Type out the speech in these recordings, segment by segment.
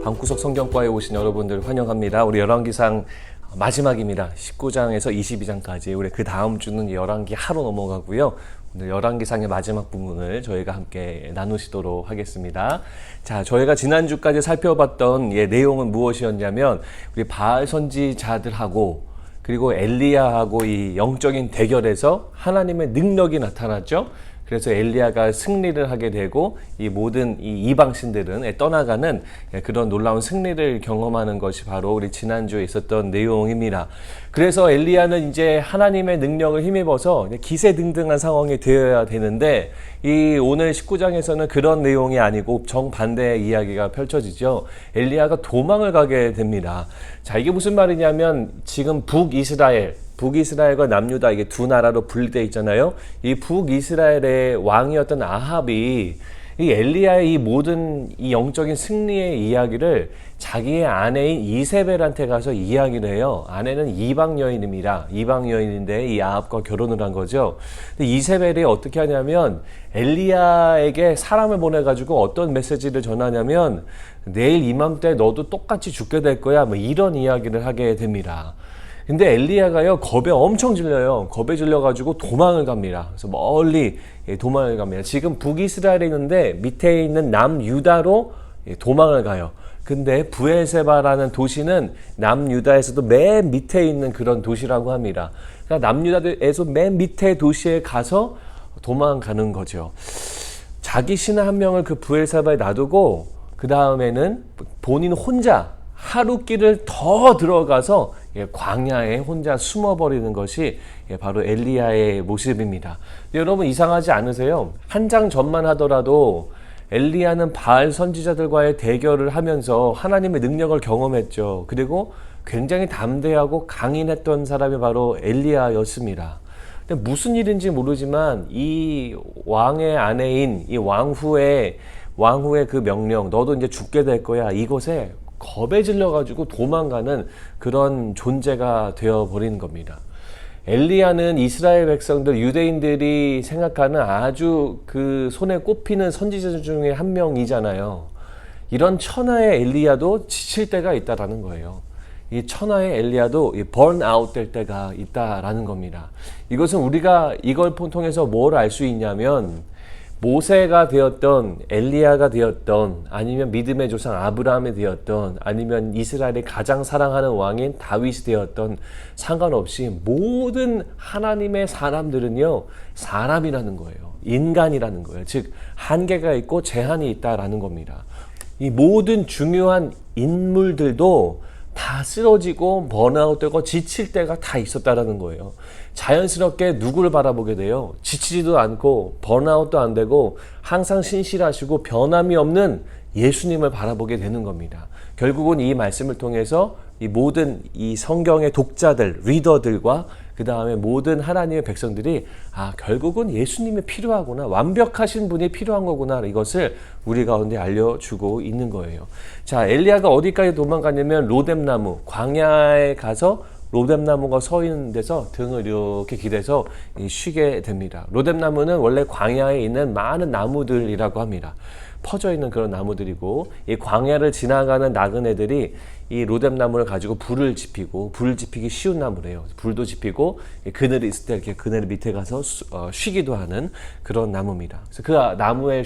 방구석 성경과에 오신 여러분들 환영합니다. 우리 열왕기상 마지막입니다. 19장에서 22장까지. 우리 그 다음 주는 열왕기 하로 넘어가고요. 오늘 열왕기상의 마지막 부분을 저희가 함께 나누시도록 하겠습니다. 자, 저희가 지난주까지 살펴봤던 내용은 무엇이었냐면 우리 바알 선지자들하고 그리고 엘리야하고 이 영적인 대결에서 하나님의 능력이 나타났죠. 그래서 엘리야가 승리를 하게 되고 이 모든 이 이방신들은 떠나가는 그런 놀라운 승리를 경험하는 것이 바로 우리 지난주에 있었던 내용입니다. 그래서 엘리야는 이제 하나님의 능력을 힘입어서 기세등등한 상황이 되어야 되는데 이 오늘 19장에서는 그런 내용이 아니고 정반대의 이야기가 펼쳐지죠. 엘리야가 도망을 가게 됩니다. 자, 이게 무슨 말이냐면 지금 북이스라엘과 남유다 이게 두 나라로 분리되어 있잖아요. 이 북이스라엘의 왕이었던 아합이 이 엘리야의 이 모든 이 영적인 승리의 이야기를 자기의 아내인 이세벨한테 가서 이야기를 해요. 아내는 이방 여인입니다. 이방 여인인데 이 아합과 결혼을 한 거죠. 근데 이세벨이 어떻게 하냐면 엘리야에게 사람을 보내가지고 어떤 메시지를 전하냐면 내일 이맘때 너도 똑같이 죽게 될 거야. 뭐 이런 이야기를 하게 됩니다. 근데 엘리야가요 겁에 엄청 질려요. 겁에 질려가지고 도망을 갑니다. 그래서 멀리 도망을 갑니다. 지금 북이스라엘에 있는데 밑에 있는 남유다로 도망을 가요. 근데 브엘세바라는 도시는 남유다에서도 맨 밑에 있는 그런 도시라고 합니다. 그러니까 남유다에서 맨 밑에 도시에 가서 도망가는 거죠. 자기 신하 한 명을 그 브엘세바에 놔두고 그 다음에는 본인 혼자 하루길을 더 들어가서 광야에 혼자 숨어버리는 것이 바로 엘리야의 모습입니다. 여러분 이상하지 않으세요? 한 장 전만 하더라도 엘리야는 바알 선지자들과의 대결을 하면서 하나님의 능력을 경험했죠. 그리고 굉장히 담대하고 강인했던 사람이 바로 엘리야였습니다. 근데 무슨 일인지 모르지만 이 왕의 아내인 이 왕후의 그 명령, 너도 이제 죽게 될 거야. 이것에 겁에 질려가지고 도망가는 그런 존재가 되어버리는 겁니다. 엘리야는 이스라엘 백성들, 유대인들이 생각하는 아주 그 손에 꼽히는 선지자 중에 한 명이잖아요. 이런 천하의 엘리야도 지칠 때가 있다라는 거예요. 이 천하의 엘리야도 번아웃 될 때가 있다라는 겁니다. 이것은 우리가 이걸 통해서 뭘 알 수 있냐면 모세가 되었던 엘리야가 되었던 아니면 믿음의 조상 아브라함이 되었던 아니면 이스라엘의 가장 사랑하는 왕인 다윗이 되었던 상관없이 모든 하나님의 사람들은요 사람이라는 거예요. 인간이라는 거예요. 즉 한계가 있고 제한이 있다라는 겁니다. 이 모든 중요한 인물들도 다 쓰러지고 번아웃되고 지칠 때가 다 있었다라는 거예요. 자연스럽게 누구를 바라보게 돼요? 지치지도 않고 번아웃도 안 되고 항상 신실하시고 변함이 없는 예수님을 바라보게 되는 겁니다. 결국은 이 말씀을 통해서 이 모든 이 성경의 독자들, 리더들과 그 다음에 모든 하나님의 백성들이 결국은 예수님이 필요하구나, 완벽하신 분이 필요한 거구나, 이것을 우리 가운데 알려주고 있는 거예요. 자, 엘리야가 어디까지 도망가냐면 로뎀나무, 광야에 가서 로뎀나무가 서 있는 데서 등을 이렇게 기대서 쉬게 됩니다. 로뎀나무는 원래 광야에 있는 많은 나무들이라고 합니다. 퍼져 있는 그런 나무들이고 이 광야를 지나가는 나그네들이 이 로뎀나무를 가지고 불을 지피기 쉬운 나무래요. 불도 지피고 그늘이 있을 때 이렇게 그늘 밑에 가서 쉬기도 하는 그런 나무입니다. 그래서 그 나무에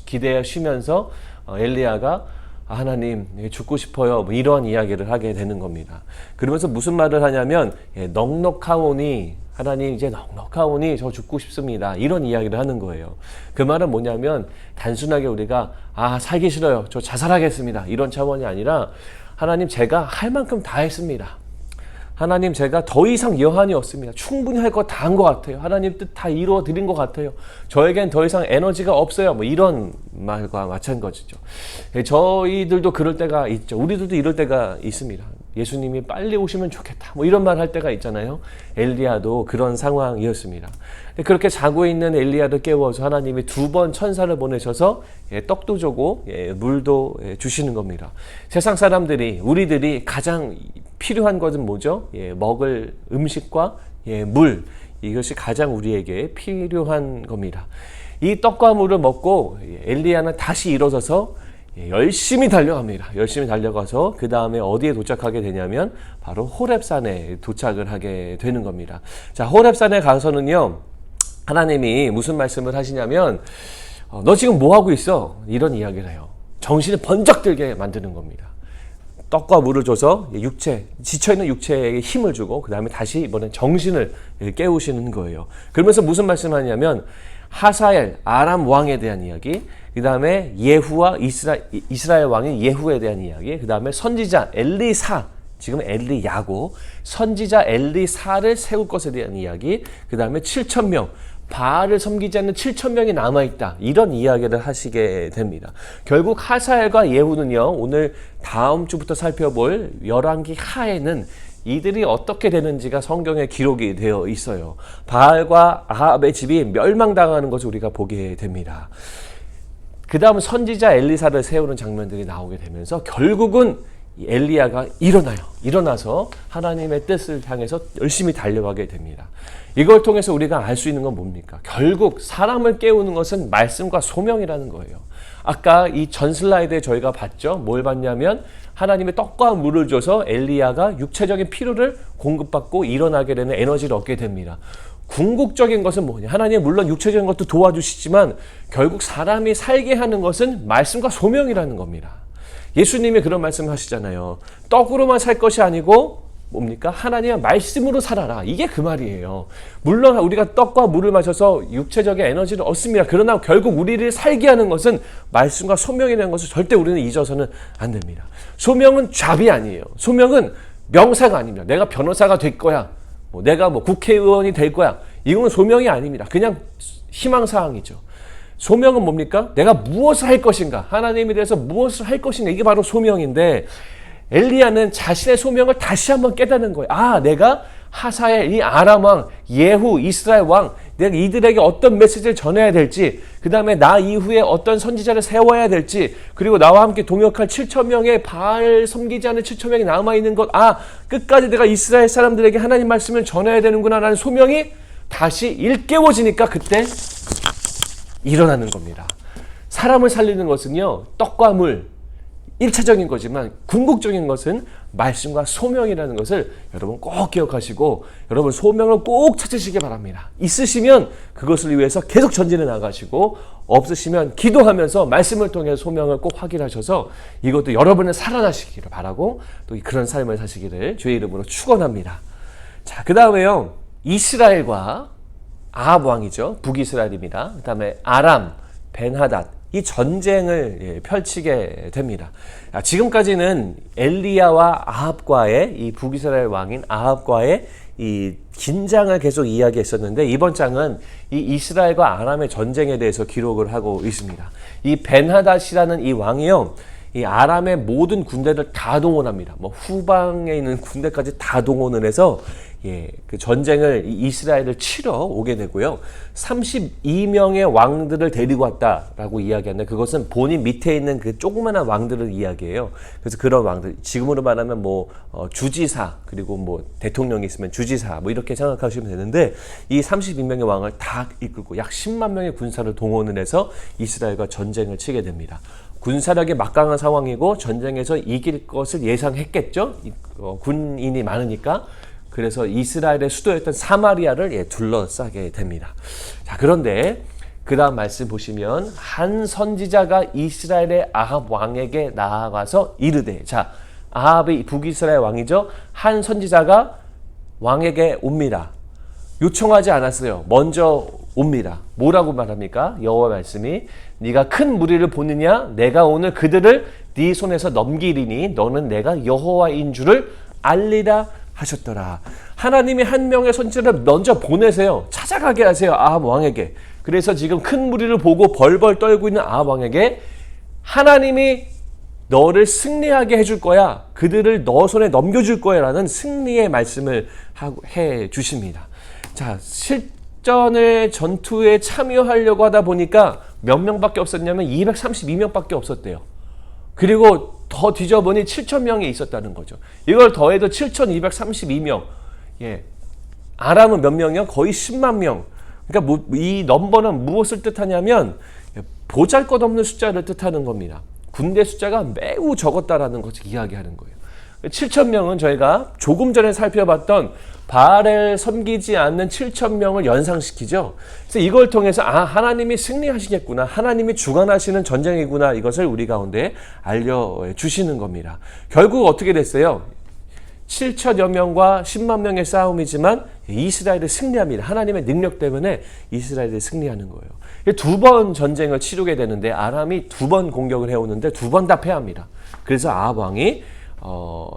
기대어 쉬면서 엘리야가 하나님 죽고 싶어요, 뭐 이런 이야기를 하게 되는 겁니다. 그러면서 무슨 말을 하냐면 넉넉하오니 하나님 이제 넉넉하오니 저 죽고 싶습니다, 이런 이야기를 하는 거예요. 그 말은 뭐냐면 단순하게 우리가 살기 싫어요, 저 자살하겠습니다, 이런 차원이 아니라 하나님 제가 할 만큼 다 했습니다. 하나님 제가 더 이상 여한이 없습니다. 충분히 할 거 다 한 것 같아요. 하나님 뜻 다 이루어 드린 것 같아요. 저에겐 더 이상 에너지가 없어요. 뭐 이런 말과 마찬가지죠. 저희들도 그럴 때가 있죠. 우리들도 이럴 때가 있습니다. 예수님이 빨리 오시면 좋겠다, 뭐 이런 말 할 때가 있잖아요. 엘리야도 그런 상황이었습니다. 그렇게 자고 있는 엘리야를 깨워서 하나님이 2번 천사를 보내셔서 떡도 주고 물도 주시는 겁니다. 세상 사람들이, 우리들이 가장 필요한 것은 뭐죠? 먹을 음식과 물, 이것이 가장 우리에게 필요한 겁니다. 이 떡과 물을 먹고 엘리야는 다시 일어서서 열심히 달려갑니다. 열심히 달려가서 그 다음에 어디에 도착하게 되냐면 바로 호렙산에 도착을 하게 되는 겁니다. 자, 호렙산에 가서는요, 하나님이 무슨 말씀을 하시냐면 너 지금 뭐 하고 있어? 이런 이야기를 해요. 정신을 번쩍 들게 만드는 겁니다. 떡과 물을 줘서 지쳐있는 육체에 힘을 주고 그 다음에 다시 이번엔 정신을 깨우시는 거예요. 그러면서 무슨 말씀을 하냐면 하사엘 아람 왕에 대한 이야기, 그 다음에 예후와 이스라엘 왕인 예후에 대한 이야기, 그 다음에 선지자 엘리사, 지금 엘리야고 선지자 엘리사를 세울 것에 대한 이야기, 그 다음에 7,000명 바알을 섬기지 않는 7,000명이 남아있다, 이런 이야기를 하시게 됩니다. 결국 하사엘과 예후는요, 오늘 다음 주부터 살펴볼 열왕기 하에는 이들이 어떻게 되는지가 성경에 기록이 되어 있어요. 바알과 아합의 집이 멸망당하는 것을 우리가 보게 됩니다. 그 다음 선지자 엘리사를 세우는 장면들이 나오게 되면서 결국은 엘리야가 일어나서 하나님의 뜻을 향해서 열심히 달려가게 됩니다. 이걸 통해서 우리가 알 수 있는 건 뭡니까? 결국 사람을 깨우는 것은 말씀과 소명이라는 거예요. 아까 이 전 슬라이드에 저희가 봤죠? 뭘 봤냐면 하나님의 떡과 물을 줘서 엘리야가 육체적인 필요를 공급받고 일어나게 되는 에너지를 얻게 됩니다. 궁극적인 것은 뭐냐? 하나님 물론 육체적인 것도 도와주시지만 결국 사람이 살게 하는 것은 말씀과 소명이라는 겁니다. 예수님이 그런 말씀을 하시잖아요. 떡으로만 살 것이 아니고 뭡니까? 하나님의 말씀으로 살아라. 이게 그 말이에요. 물론 우리가 떡과 물을 마셔서 육체적인 에너지를 얻습니다. 그러나 결국 우리를 살게 하는 것은 말씀과 소명이라는 것을 절대 우리는 잊어서는 안 됩니다. 소명은 잡이 아니에요. 소명은 명사가 아닙니다. 내가 변호사가 될 거야. 내가 국회의원이 될 거야. 이건 소명이 아닙니다. 그냥 희망사항이죠. 소명은 뭡니까? 내가 무엇을 할 것인가? 하나님에 대해서 무엇을 할 것인가? 이게 바로 소명인데 엘리야는 자신의 소명을 다시 한번 깨닫는 거예요. 아, 내가 하사엘, 이 아람 왕, 예후, 이스라엘 왕, 내가 이들에게 어떤 메시지를 전해야 될지, 그 다음에 나 이후에 어떤 선지자를 세워야 될지, 그리고 나와 함께 동역할 7,000명의 바알 섬기지 않는 7,000명이 남아있는 것, 끝까지 내가 이스라엘 사람들에게 하나님 말씀을 전해야 되는구나 라는 소명이 다시 일깨워지니까 그때 일어나는 겁니다. 사람을 살리는 것은요, 떡과 물, 1차적인 거지만 궁극적인 것은 말씀과 소명이라는 것을 여러분 꼭 기억하시고 여러분 소명을 꼭 찾으시기 바랍니다. 있으시면 그것을 위해서 계속 전진해 나가시고 없으시면 기도하면서 말씀을 통해 소명을 꼭 확인하셔서 이것도 여러분은 살아나시기를 바라고 또 그런 삶을 사시기를 주의 이름으로 축원합니다. 자, 그 다음에요, 이스라엘과 아합 왕이죠. 북이스라엘입니다. 그 다음에 아람, 벤하닷, 이 전쟁을 펼치게 됩니다. 지금까지는 엘리야와 아합과의 이 북이스라엘 왕인 아합과의 이 긴장을 계속 이야기했었는데 이번 장은 이 이스라엘과 아람의 전쟁에 대해서 기록을 하고 있습니다. 이 벤하닷이라는 이 왕이요, 이 아람의 모든 군대를 다 동원합니다. 후방에 있는 군대까지 다 동원을 해서 그 전쟁을 이스라엘을 치러 오게 되고요. 32명의 왕들을 데리고 왔다라고 이야기하는데 그것은 본인 밑에 있는 그 조그마한 왕들을 이야기해요. 그래서 그런 왕들, 지금으로 말하면 주지사, 그리고 대통령이 있으면 주지사, 이렇게 생각하시면 되는데 이 32명의 왕을 다 이끌고 약 10만 명의 군사를 동원을 해서 이스라엘과 전쟁을 치게 됩니다. 군사력이 막강한 상황이고 전쟁에서 이길 것을 예상했겠죠. 군인이 많으니까. 그래서 이스라엘의 수도였던 사마리아를 둘러싸게 됩니다. 자, 그런데 그 다음 말씀 보시면 한 선지자가 이스라엘의 아합 왕에게 나아가서 이르되, 자, 아합이 북이스라엘 왕이죠. 한 선지자가 왕에게 옵니다. 요청하지 않았어요. 먼저 옵니다. 뭐라고 말합니까? 여호와 말씀이 네가 큰 무리를 보느냐? 내가 오늘 그들을 네 손에서 넘기리니 너는 내가 여호와인 줄을 알리라 하셨더라. 하나님이 한 명의 선지자를 먼저 보내세요. 찾아가게 하세요. 아합 왕에게. 그래서 지금 큰 무리를 보고 벌벌 떨고 있는 아합 왕에게 하나님이 너를 승리하게 해줄 거야. 그들을 너 손에 넘겨줄 거야 라는 승리의 말씀을 해 주십니다. 자, 실전의 전투에 참여하려고 하다 보니까 몇 명밖에 없었냐면 232명밖에 없었대요. 그리고 더 뒤져보니 7,000명이 있었다는 거죠. 이걸 더해도 7,232명. 아람은 몇 명이요? 거의 10만 명. 그러니까 이 넘버는 무엇을 뜻하냐면 보잘것없는 숫자를 뜻하는 겁니다. 군대 숫자가 매우 적었다라는 것을 이야기하는 거예요. 7,000명은 저희가 조금 전에 살펴봤던 바알을 섬기지 않는 7,000명을 연상시키죠. 그래서 이걸 통해서 하나님이 승리하시겠구나, 하나님이 주관하시는 전쟁이구나, 이것을 우리 가운데 알려주시는 겁니다. 결국 어떻게 됐어요? 7천여 명과 10만 명의 싸움이지만 이스라엘이 승리합니다. 하나님의 능력 때문에 이스라엘이 승리하는 거예요. 2번 전쟁을 치르게 되는데 아람이 2번 공격을 해오는데 2번 다 패합니다. 그래서 아합 왕이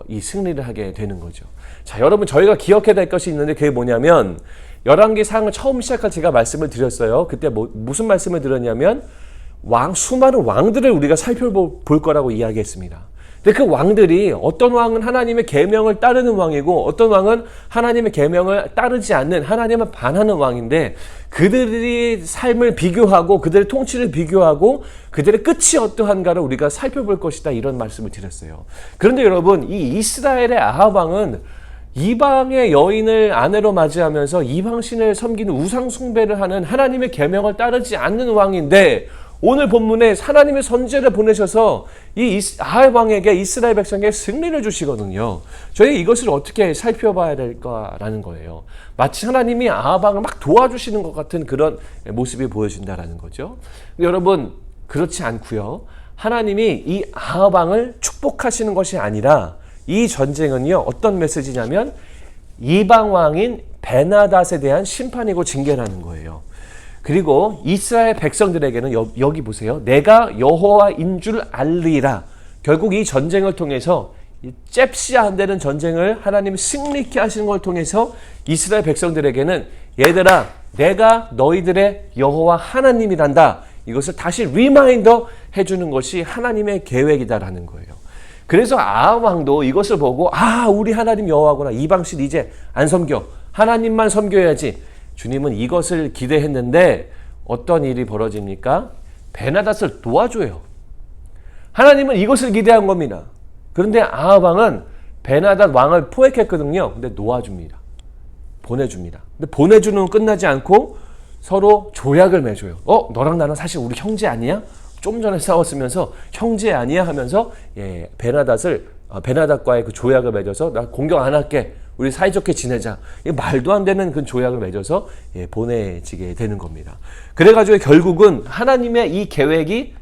이 승리를 하게 되는 거죠. 자, 여러분, 저희가 기억해야 될 것이 있는데 그게 뭐냐면 열왕기상을 처음 시작할 제가 말씀을 드렸어요. 그때 무슨 말씀을 드렸냐면 수많은 왕들을 우리가 살펴볼 거라고 이야기했습니다. 근데 그 왕들이 어떤 왕은 하나님의 계명을 따르는 왕이고 어떤 왕은 하나님의 계명을 따르지 않는, 하나님을 반하는 왕인데 그들이 삶을 비교하고 그들의 통치를 비교하고 그들의 끝이 어떠한가를 우리가 살펴볼 것이다, 이런 말씀을 드렸어요. 그런데 여러분, 이 이스라엘의 아합 왕은 이방의 여인을 아내로 맞이하면서 이방신을 섬기는 우상 숭배를 하는, 하나님의 계명을 따르지 않는 왕인데 오늘 본문에 하나님의 선지자를 보내셔서 이 아합 왕에게, 이스라엘 백성에게 승리를 주시거든요. 저희 이것을 어떻게 살펴봐야 될까라는 거예요. 마치 하나님이 아합 왕을 막 도와주시는 것 같은 그런 모습이 보여진다라는 거죠. 여러분, 그렇지 않고요. 하나님이 이 아합 왕을 축복하시는 것이 아니라 이 전쟁은요, 어떤 메시지냐면 이방 왕인 베나닷에 대한 심판이고 징계라는 거예요. 그리고 이스라엘 백성들에게는 여기 보세요. 내가 여호와인 줄 알리라. 결국 이 전쟁을 통해서 잽시 안 되는 전쟁을 하나님이 승리케 하시는 걸 통해서 이스라엘 백성들에게는 얘들아, 내가 너희들의 여호와 하나님이란다, 이것을 다시 리마인더 해주는 것이 하나님의 계획이다라는 거예요. 그래서 아합 왕도 이것을 보고 우리 하나님 여호와구나, 이방신 이제 안 섬겨, 하나님만 섬겨야지, 주님은 이것을 기대했는데 어떤 일이 벌어집니까? 베나닷을 도와줘요. 하나님은 이것을 기대한 겁니다. 그런데 아합 왕은 베나닷 왕을 포획했거든요. 근데 놓아줍니다. 보내줍니다. 근데 보내주는 끝나지 않고 서로 조약을 맺어요. 너랑 나는 사실 우리 형제 아니야? 좀 전에 싸웠으면서 형제 아니야? 하면서 베나닷과의 그 조약을 맺어서 나 공격 안 할게, 우리 사이좋게 지내자. 말도 안 되는 그 조약을 맺어서 보내지게 되는 겁니다. 그래가지고 결국은 하나님의 이 계획이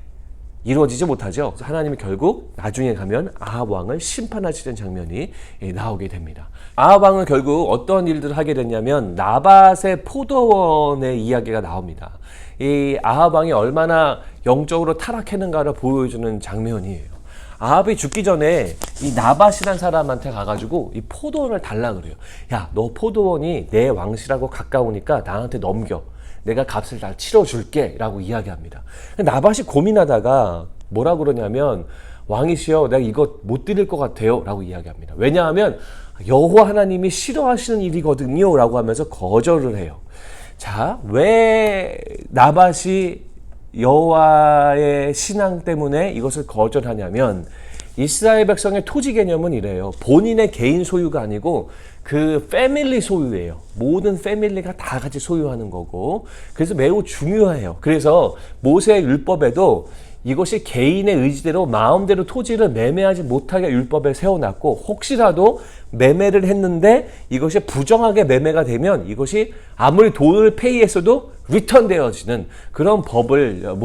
이루어지지 못하죠. 하나님이 결국 나중에 가면 아합 왕을 심판하시는 장면이 나오게 됩니다. 아합 왕은 결국 어떤 일들을 하게 됐냐면 나밧의 포도원의 이야기가 나옵니다. 이 아합 왕이 얼마나 영적으로 타락했는가를 보여주는 장면이에요. 아합이 죽기 전에 이 나밧이라는 사람한테 가가지고 이 포도원을 달라 그래요. 야, 너 포도원이 내 왕실하고 가까우니까 나한테 넘겨. 내가 값을 다 치러줄게 라고 이야기합니다. 나밧이 고민하다가 뭐라 그러냐면 왕이시여, 내가 이거 못 드릴 것 같아요 라고 이야기합니다. 왜냐하면 여호와 하나님이 싫어하시는 일이거든요 라고 하면서 거절을 해요. 자, 왜 나밧이 여호와의 신앙 때문에 이것을 거절하냐면 이스라엘 백성의 토지 개념은 이래요. 본인의 개인 소유가 아니고 그 패밀리 소유예요. 모든 패밀리가 다 같이 소유하는 거고, 그래서 매우 중요해요. 그래서 모세의 율법에도 이것이 개인의 의지대로 마음대로 토지를 매매하지 못하게 율법에 세워놨고, 혹시라도 매매를 했는데 이것이 부정하게 매매가 되면 이것이 아무리 돈을 페이했어도 리턴되어지는 그런 법을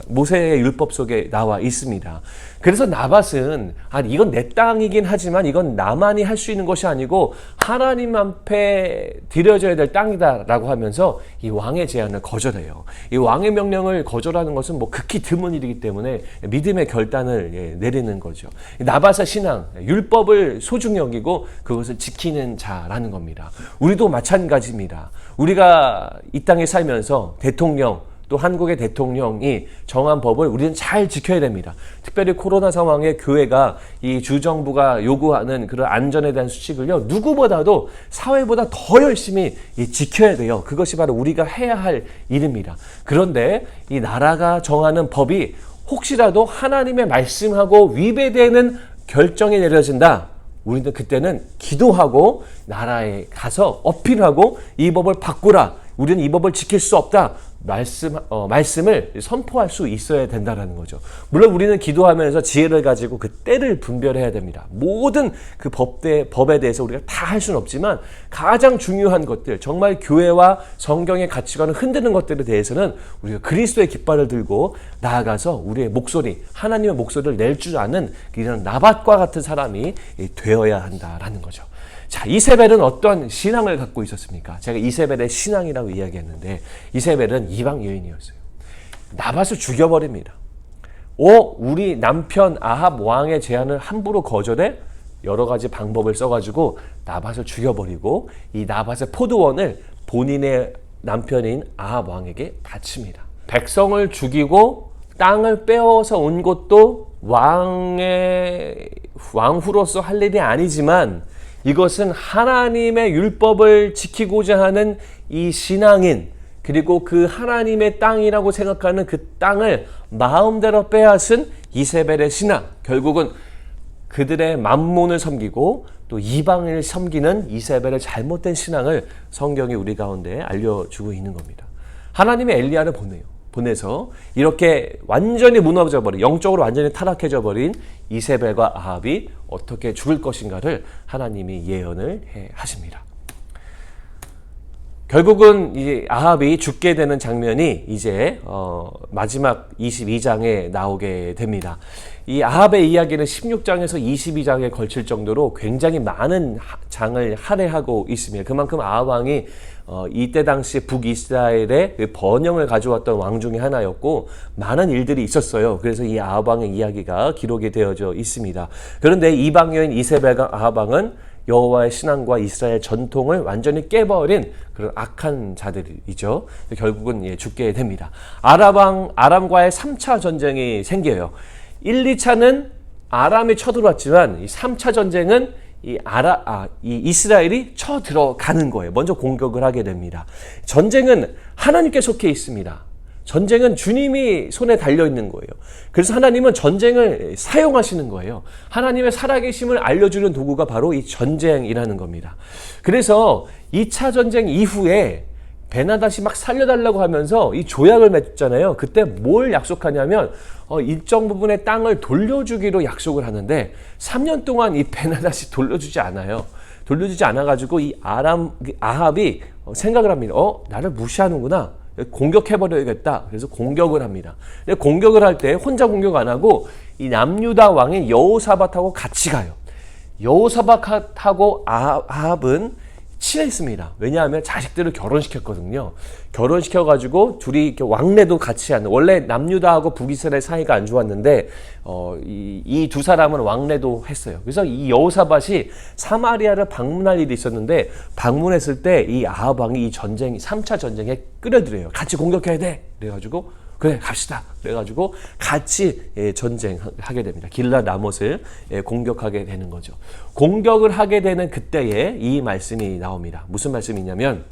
모세의 율법 속에 나와 있습니다. 그래서 나밧은 이건 내 땅이긴 하지만 이건 나만이 할 수 있는 것이 아니고 하나님 앞에 드려져야 될 땅이다라고 하면서 이 왕의 제안을 거절해요. 이 왕의 명령을 거절하는 것은 극히 드문 일이기 때문에 믿음의 결단을 내리는 거죠. 나밧의 신앙, 율법을 소중히 여기고 그것을 지키는 자라는 겁니다. 우리도 마찬가지입니다. 우리가 이 땅에 살면서 대통령, 또 한국의 대통령이 정한 법을 우리는 잘 지켜야 됩니다. 특별히 코로나 상황에 교회가 이 주정부가 요구하는 그런 안전에 대한 수칙을요, 누구보다도 사회보다 더 열심히 지켜야 돼요. 그것이 바로 우리가 해야 할 일입니다. 그런데 이 나라가 정하는 법이 혹시라도 하나님의 말씀하고 위배되는 결정이 내려진다. 우리는 그때는 기도하고 나라에 가서 어필하고 이 법을 바꾸라. 우리는 이 법을 지킬 수 없다. 말씀을 선포할 수 있어야 된다라는 거죠. 물론 우리는 기도하면서 지혜를 가지고 그 때를 분별해야 됩니다. 모든 그 법에 대해서 우리가 다 할 수는 없지만 가장 중요한 것들, 정말 교회와 성경의 가치관을 흔드는 것들에 대해서는 우리가 그리스도의 깃발을 들고 나아가서 우리의 목소리, 하나님의 목소리를 낼 줄 아는 이런 나밧과 같은 사람이 되어야 한다라는 거죠. 자, 이세벨은 어떤 신앙을 갖고 있었습니까? 제가 이세벨의 신앙이라고 이야기했는데 이세벨은 이방 여인이었어요. 나밧을 죽여버립니다. 우리 남편 아합 왕의 제안을 함부로 거절해? 여러 가지 방법을 써가지고 나밧을 죽여버리고 이 나밧의 포도원을 본인의 남편인 아합 왕에게 바칩니다. 백성을 죽이고 땅을 빼앗아 온 것도 왕후로서 할 일이 아니지만 이것은 하나님의 율법을 지키고자 하는 이 신앙인, 그리고 그 하나님의 땅이라고 생각하는 그 땅을 마음대로 빼앗은 이세벨의 신앙, 결국은 그들의 만몬을 섬기고 또 이방을 섬기는 이세벨의 잘못된 신앙을 성경이 우리 가운데 알려주고 있는 겁니다. 하나님의 엘리야를 보내서 이렇게 완전히 무너져버린, 영적으로 완전히 타락해져 버린 이세벨과 아합이 어떻게 죽을 것인가를 하나님이 예언을 하십니다. 결국은 이 아합이 죽게 되는 장면이 이제 마지막 22장에 나오게 됩니다. 이 아합의 이야기는 16장에서 22장에 걸칠 정도로 굉장히 많은 장을 할애하고 있습니다. 그만큼 아합 왕이 이때 당시 북이스라엘의 번영을 가져왔던 왕 중에 하나였고 많은 일들이 있었어요. 그래서 이 아합 왕의 이야기가 기록이 되어져 있습니다. 그런데 이방 여인 이세벨과 아합 왕은 여호와의 신앙과 이스라엘 전통을 완전히 깨버린 그런 악한 자들이죠. 결국은 죽게 됩니다. 아람과의 3차 전쟁이 생겨요. 1, 2차는 아람이 쳐들어왔지만 이 3차 전쟁은 이 이스라엘이 쳐들어가는 거예요. 먼저 공격을 하게 됩니다. 전쟁은 하나님께 속해 있습니다. 전쟁은 주님이 손에 달려있는 거예요. 그래서 하나님은 전쟁을 사용하시는 거예요. 하나님의 살아계심을 알려주는 도구가 바로 이 전쟁이라는 겁니다. 그래서 2차 전쟁 이후에 베나닷이 막 살려달라고 하면서 이 조약을 맺잖아요. 그때 뭘 약속하냐면 일정 부분의 땅을 돌려주기로 약속을 하는데 3년 동안 이 베나닷이 돌려주지 않아요. 돌려주지 않아가지고 이 아합이 생각을 합니다. 나를 무시하는구나. 공격해버려야겠다. 그래서 공격을 합니다. 근데 공격을 할 때 혼자 공격 안 하고 이 남유다 왕인 여호사밧하고 같이 가요. 여호사밧하고 아합은 친했습니다. 왜냐하면 자식들을 결혼시켰거든요. 결혼시켜가지고 둘이 이렇게 왕래도 같이 하는, 원래 남유다하고 북이스라엘 사이가 안 좋았는데 이 두 사람은 왕래도 했어요. 그래서 이 여호사밧이 사마리아를 방문할 일이 있었는데 방문했을 때 이 아합 왕이 이 전쟁, 3차 전쟁에 끌어들여요. 같이 공격해야 돼. 그래가지고 그래 갑시다. 그래가지고 같이 전쟁하게 됩니다. 길라 라못을 공격하게 되는 거죠. 공격을 하게 되는 그때에 이 말씀이 나옵니다. 무슨 말씀이냐면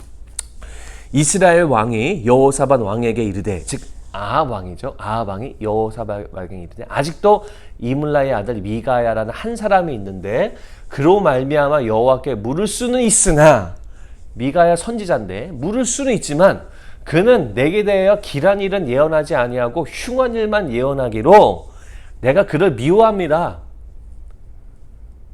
이스라엘 왕이 여호사밧 왕에게 이르되, 즉 아합 왕이죠. 아합 왕이 여호사밧 왕에게 이르되 아직도 이물라의 아들 미가야라는 한 사람이 있는데 그로 말미암아 여호와께 물을 수는 있으나, 미가야 선지자인데 물을 수는 있지만 그는 내게 대하여 길한 일은 예언하지 아니하고 흉한 일만 예언하기로 내가 그를 미워합니다.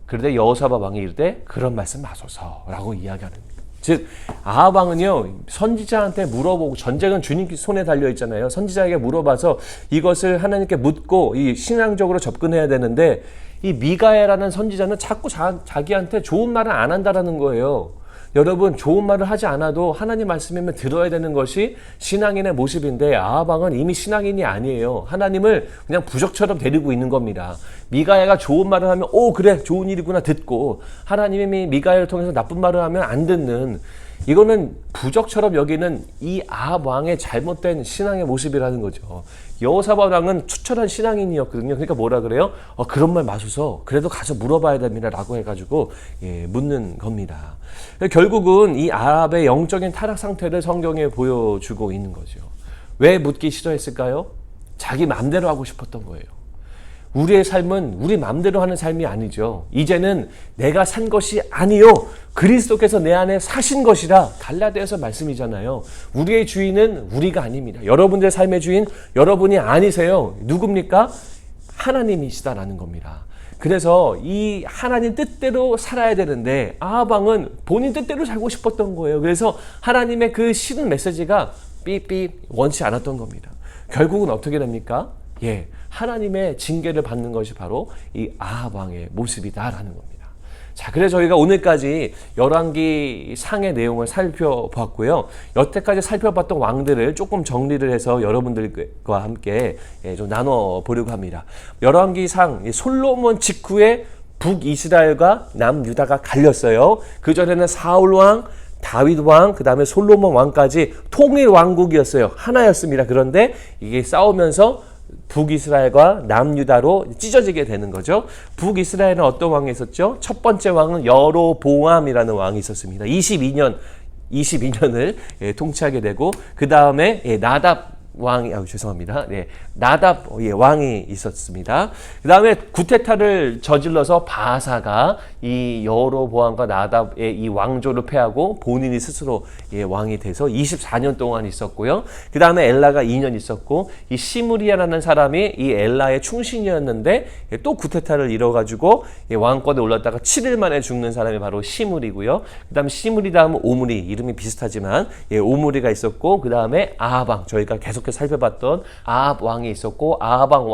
그런데 여호사밧 왕이 이르되 그런 말씀 마소서라고 이야기하는 겁니다. 즉 아합 왕은요, 선지자한테 물어보고, 전쟁은 주님 손에 달려 있잖아요. 선지자에게 물어봐서 이것을 하나님께 묻고 이 신앙적으로 접근해야 되는데 이 미가야라는 선지자는 자꾸 자기한테 좋은 말을 안 한다라는 거예요. 여러분, 좋은 말을 하지 않아도 하나님 말씀이면 들어야 되는 것이 신앙인의 모습인데 아합 왕은 이미 신앙인이 아니에요. 하나님을 그냥 부적처럼 데리고 있는 겁니다. 미가야가 좋은 말을 하면 그래 좋은 일이구나 듣고, 하나님이 미가야를 통해서 나쁜 말을 하면 안 듣는, 이거는 부적처럼 여기는 이 아합 왕의 잘못된 신앙의 모습이라는 거죠. 여호사밧 왕은 투철한 신앙인이었거든요. 그러니까 뭐라 그래요? 그런 말 마소서, 그래도 가서 물어봐야 됩니다 라고 해가지고 묻는 겁니다. 결국은 이 아합의 영적인 타락 상태를 성경에 보여주고 있는 거죠. 왜 묻기 싫어했을까요? 자기 마음대로 하고 싶었던 거예요. 우리의 삶은 우리 마음대로 하는 삶이 아니죠. 이제는 내가 산 것이 아니요 그리스도께서 내 안에 사신 것이라 갈라디아서 말씀이잖아요. 우리의 주인은 우리가 아닙니다. 여러분들의 삶의 주인 여러분이 아니세요. 누굽니까? 하나님이시다라는 겁니다. 그래서 이 하나님 뜻대로 살아야 되는데 아하방은 본인 뜻대로 살고 싶었던 거예요. 그래서 하나님의 그 싫은 메시지가 삐삐 원치 않았던 겁니다. 결국은 어떻게 됩니까? 하나님의 징계를 받는 것이 바로 이 아하방의 모습이다라는 겁니다. 자, 그래서 저희가 오늘까지 열왕기 상의 내용을 살펴봤고요. 여태까지 살펴봤던 왕들을 조금 정리를 해서 여러분들과 함께 좀 나눠보려고 합니다. 열왕기 상 솔로몬 직후에 북이스라엘과 남유다가 갈렸어요. 그전에는 사울 왕, 다윗 왕, 그 다음에 솔로몬 왕까지 통일 왕국이었어요. 하나였습니다. 그런데 이게 싸우면서 북이스라엘과 남유다로 찢어지게 되는 거죠. 북이스라엘은 어떤 왕이 있었죠? 첫 번째 왕은 여로보암이라는 왕이 있었습니다. 22년을 통치하게 되고 그 다음에 나답 왕이 죄송합니다. 나답 왕이 있었습니다. 그 다음에 구테타를 저질러서 바사가 이 여로보암과 나답의 이 왕조를 패하고 본인이 스스로 왕이 돼서 24년 동안 있었고요. 그 다음에 엘라가 2년 있었고 이 시므리아라는 사람이 이 엘라의 충신이었는데 또 구테타를 이뤄가지고 왕권에 올랐다가 7일 만에 죽는 사람이 바로 시므리고요. 그 다음에 시므리 다음은 오므리, 이름이 비슷하지만 오므리가 있었고 그 다음에 아하방, 저희가 계속해서 살펴봤던 아합 왕이 있었고 아하방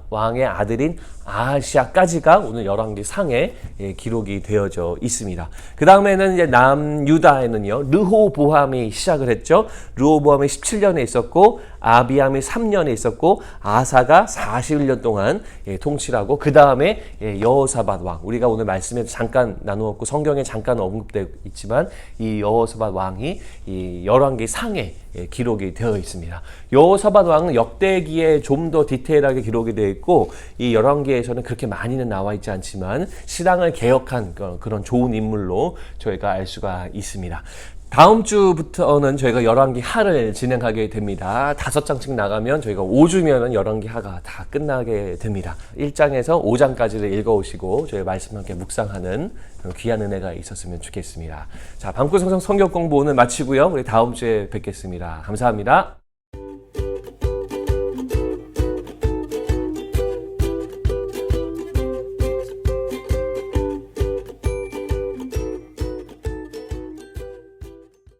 왕의 아들인 아하시아까지가 오늘 열왕기 상에 기록이 되어져 있습니다. 그 다음에는 이제 남유다에는요 르호보암이 시작을 했죠. 르호보암이 17년에 있었고 아비암이 3년에 있었고 아사가 41년 동안 통치를 하고 그 다음에 여호사밧 왕, 우리가 오늘 말씀에 잠깐 나누었고 성경에 잠깐 언급되어 있지만 이 여호사밧 왕이 이 열왕기 상에 기록이 되어 있습니다. 여호사밧 왕은 역대기에 좀 더 디테일하게 기록이 되어 있고 이 열왕기에서는 그렇게 많이는 나와 있지 않지만 신앙을 개혁한 그런 좋은 인물로 저희가 알 수가 있습니다. 다음 주부터는 저희가 열왕기 하를 진행하게 됩니다. 5장씩 나가면 저희가 5주면은 열왕기 하가 다 끝나게 됩니다. 1장에서 5장까지를 읽어오시고 저희 말씀 함께 묵상하는 귀한 은혜가 있었으면 좋겠습니다. 자, 방구성성 성경 공부 오늘 마치고요. 우리 다음 주에 뵙겠습니다. 감사합니다.